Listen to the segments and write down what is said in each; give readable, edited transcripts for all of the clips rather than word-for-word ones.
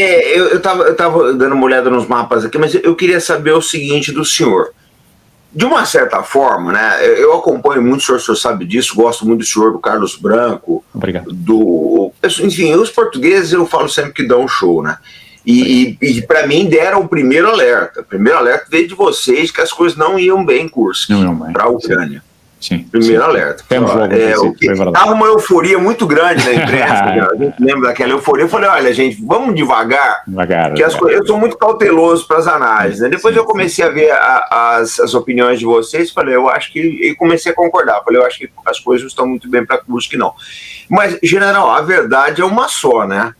Eu estava dando uma olhada nos mapas aqui, mas eu queria saber o seguinte do senhor. De uma certa forma, né? Eu acompanho muito o senhor sabe disso, gosto muito do senhor, do Carlos Branco. Obrigado. Enfim, os portugueses eu falo sempre que dão um show, né? E para mim deram o primeiro alerta. O primeiro alerta veio de vocês que as coisas não iam bem em Kursk, para a Ucrânia. Sim. Primeiro alerta. Estava uma euforia muito grande na imprensa, a gente lembra daquela euforia. Eu falei, olha, gente, vamos devagar, que eu sou muito cauteloso para as análises. Né? Depois eu comecei a ver as opiniões de vocês, falei, eu acho que... E comecei a concordar, falei, eu acho que as coisas não estão muito bem para Kursk, não. Mas, general, a verdade é uma só, né?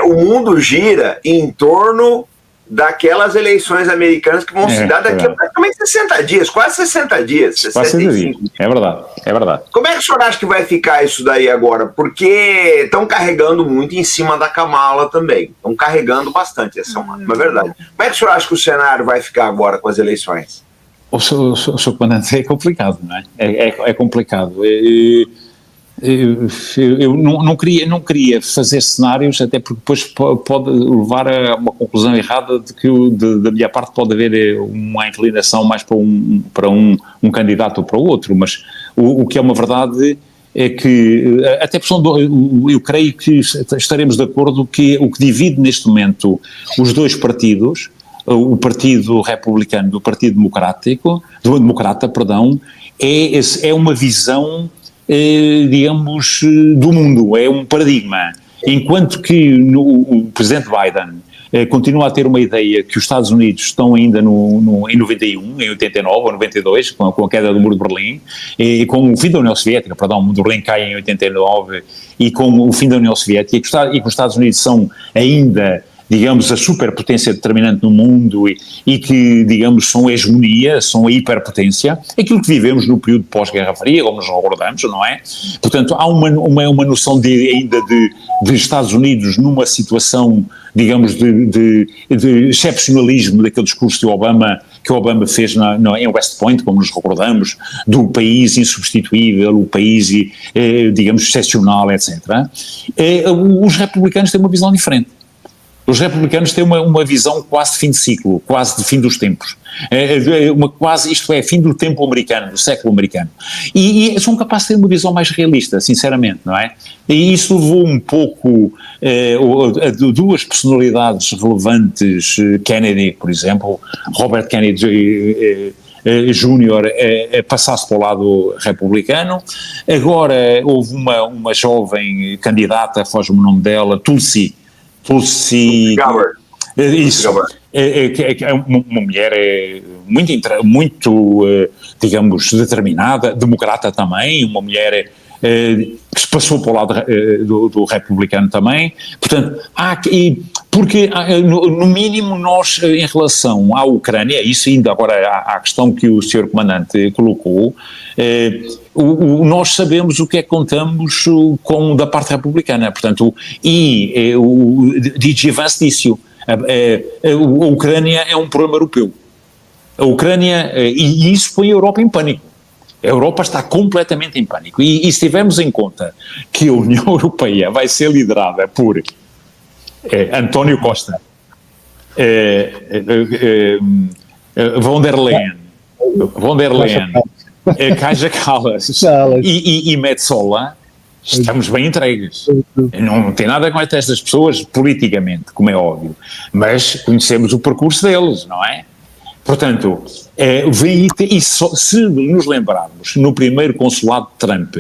O mundo gira em torno daquelas eleições americanas que vão se dar daqui a praticamente 60 dias, quase 60 dias. Quase 60 dias, é verdade. Como é que o senhor acha que vai ficar isso daí agora? Porque estão carregando muito em cima da Kamala também, estão carregando bastante, essa é uma verdade. Como é que o senhor acha que o cenário vai ficar agora com as eleições? O Sr. Comandante, é complicado, não é? É complicado. Eu não queria fazer cenários, até porque depois pode levar a uma conclusão errada de que da minha parte pode haver uma inclinação mais para um candidato ou para o outro, mas o que é uma verdade é que, até porque eu creio que estaremos de acordo que o que divide neste momento os dois partidos, o Partido Republicano e o Partido Democrata, é uma visão, digamos, do mundo, é um paradigma. Enquanto que o presidente Biden continua a ter uma ideia que os Estados Unidos estão ainda em 91, em 89 ou 92, com a queda do Muro de Berlim, e com o fim da União Soviética, o Muro de Berlim cai em 89, e com o fim da União Soviética, e que os Estados Unidos são ainda, digamos, a superpotência determinante no mundo e que, digamos, são a hegemonia, são a hiperpotência, aquilo que vivemos no período pós-Guerra Fria, como nos recordamos, não é? Portanto, há uma noção ainda de Estados Unidos numa situação, digamos, de excepcionalismo daquele discurso que o Obama fez em West Point, como nos recordamos, do país insubstituível, o país, digamos, excepcional, etc. Os republicanos têm uma visão diferente. Os republicanos têm uma visão quase de fim de ciclo, quase de fim dos tempos, isto é, fim do tempo americano, do século americano, e são capazes de ter uma visão mais realista, sinceramente, não é? E isso levou um pouco a duas personalidades relevantes, Kennedy, por exemplo, Robert Kennedy Júnior, passasse para o lado republicano. Agora houve uma jovem candidata, foge-me o nome dela, Tulsi Gabbard. Isso, é uma mulher muito, digamos, determinada, democrata também, uma mulher que se passou para o lado do republicano também. Portanto, porque no mínimo nós, em relação à Ucrânia, isso ainda agora à questão que o Sr. Comandante colocou, nós sabemos o que é que contamos da parte republicana, portanto, o DG Vance disse-o, a Ucrânia é um problema europeu. A Ucrânia, e isso põe a Europa em pânico. A Europa está completamente em pânico. E se tivermos em conta que a União Europeia vai ser liderada por António Costa, von der Leyen, Kaja Kallas e Metsola, estamos bem entregues. Não tem nada com estas pessoas politicamente, como é óbvio, mas conhecemos o percurso deles, não é? Portanto, se nos lembrarmos, no primeiro consulado de Trump,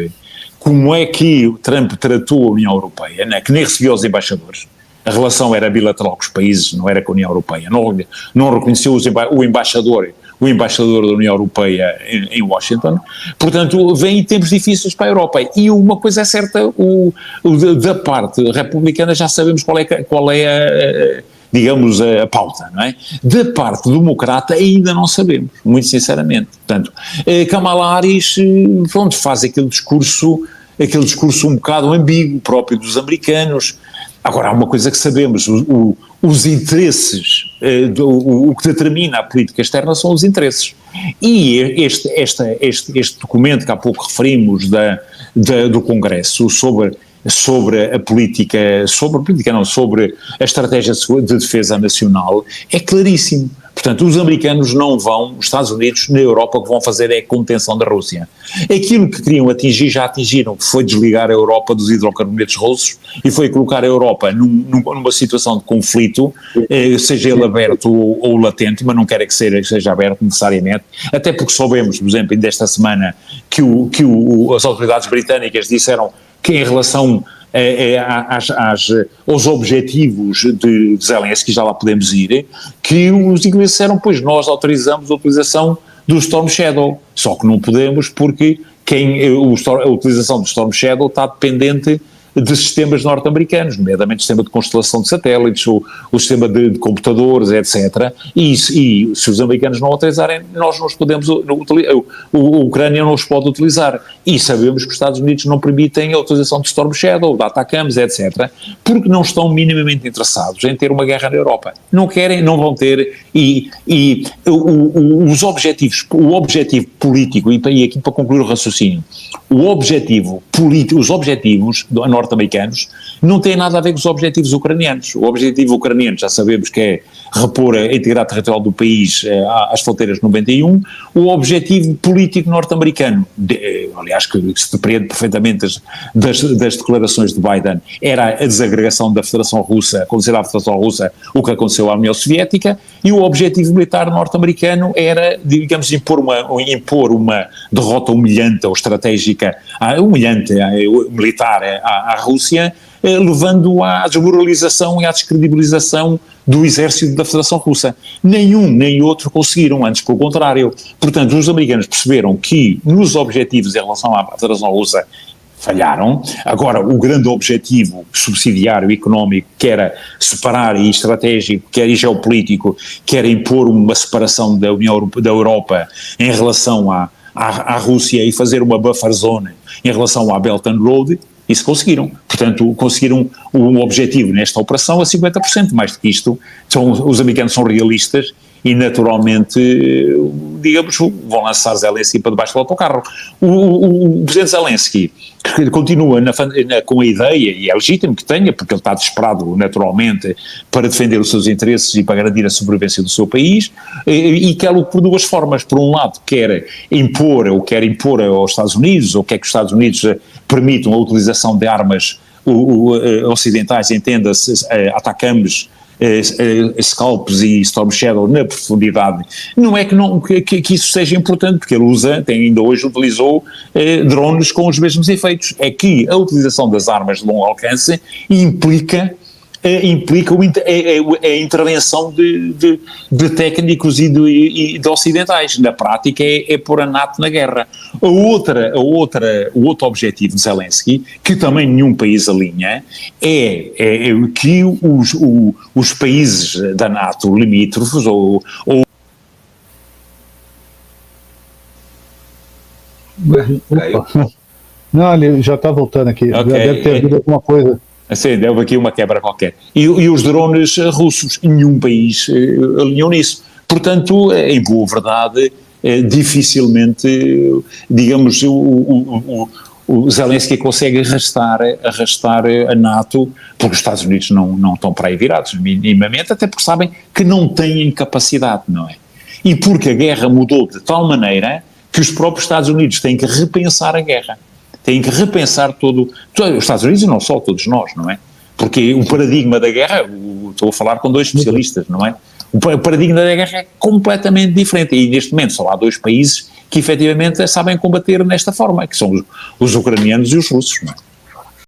como é que o Trump tratou a União Europeia, né, que nem recebia os embaixadores, a relação era bilateral com os países, não era com a União Europeia, não reconheceu o embaixador da União Europeia em Washington, portanto, vêm tempos difíceis para a Europa. E uma coisa é certa, da parte republicana já sabemos qual é digamos, a pauta, não é? Da parte democrata ainda não sabemos, muito sinceramente. Portanto, Kamala Harris, pronto, faz aquele discurso um bocado ambíguo, próprio dos americanos. Agora, há uma coisa que sabemos, os interesses, o que determina a política externa são os interesses. E este documento que há pouco referimos do Congresso sobre sobre a estratégia de defesa nacional é claríssimo. Portanto, os americanos não vão, os Estados Unidos na Europa o que vão fazer é a contenção da Rússia. Aquilo que queriam atingir já atingiram, que foi desligar a Europa dos hidrocarbonetos russos e foi colocar a Europa numa situação de conflito, seja ele aberto ou latente, mas não quero que seja aberto necessariamente, até porque soubemos, por exemplo, ainda esta semana, que as autoridades britânicas disseram que em relação aos objetivos de Zelensky, já lá podemos ir, que os ingleses disseram, pois nós autorizamos a utilização do Storm Shadow, só que não podemos porque a utilização do Storm Shadow está dependente de sistemas norte-americanos, nomeadamente o sistema de constelação de satélites, o sistema de computadores, etc. E se os americanos não autorizarem, nós não os podemos, a Ucrânia não os pode utilizar. E sabemos que os Estados Unidos não permitem a utilização de Storm Shadow, de Atacams, etc., porque não estão minimamente interessados em ter uma guerra na Europa. Não querem, não vão ter, os objetivos, o objetivo político, e aqui para concluir o raciocínio, os objetivos norte-americanos não têm nada a ver com os objetivos ucranianos. O objetivo ucraniano já sabemos que é repor a integridade territorial do país às fronteiras de 91, o objetivo político norte-americano, aliás que se depreende perfeitamente das declarações de Biden, era a desagregação da Federação Russa, acontecer à Federação Russa o que aconteceu à União Soviética, e o objetivo militar norte-americano era, digamos, impor uma derrota humilhante ou estratégica, militar à Rússia, levando à desmoralização e à descredibilização do exército da Federação Russa. Nenhum nem outro conseguiram, antes pelo contrário. Portanto, os americanos perceberam que nos objetivos em relação à Federação Russa falharam. Agora, o grande objetivo subsidiário económico, que era separar, e estratégico, que era geopolítico, que era impor uma separação da Europa em relação à Rússia e fazer uma buffer zone em relação à Belt and Road, isso conseguiram. Portanto, conseguiram um objetivo nesta operação a 50%, mais do que isto. Os americanos são realistas e naturalmente, digamos, vão lançar Zelensky para debaixo do autocarro. O presidente Zelensky continua com a ideia, e é legítimo que tenha, porque ele está desesperado naturalmente para defender os seus interesses e para garantir a sobrevivência do seu país, e quer-o por duas formas. Por um lado, quer impor aos Estados Unidos, ou quer que os Estados Unidos permitam a utilização de armas ocidentais, entenda-se, Atacams, Scalps e Storm Shadow na profundidade. Não é que isso seja importante, porque ele ainda hoje utilizou drones com os mesmos efeitos. É que a utilização das armas de longo alcance implica a intervenção de técnicos e de ocidentais. Na prática é pôr a NATO na guerra. O outro objetivo de Zelensky, que também nenhum país alinha, é que os países da NATO limítrofes ou Não, ele já está voltando aqui. Okay. Deve ter havido alguma coisa. Sim, deu aqui uma quebra qualquer. E os drones russos, nenhum país alinhou nisso. Portanto, em boa verdade, dificilmente, digamos, o Zelensky consegue arrastar a NATO, porque os Estados Unidos não estão para aí virados minimamente, até porque sabem que não têm capacidade, não é? E porque a guerra mudou de tal maneira que os próprios Estados Unidos têm que repensar a guerra. Têm que repensar os Estados Unidos e não só, todos nós, não é? Porque o paradigma da guerra, estou a falar com dois especialistas, não é? O paradigma da guerra é completamente diferente e neste momento só há dois países que efetivamente sabem combater nesta forma, que são os ucranianos e os russos, não é?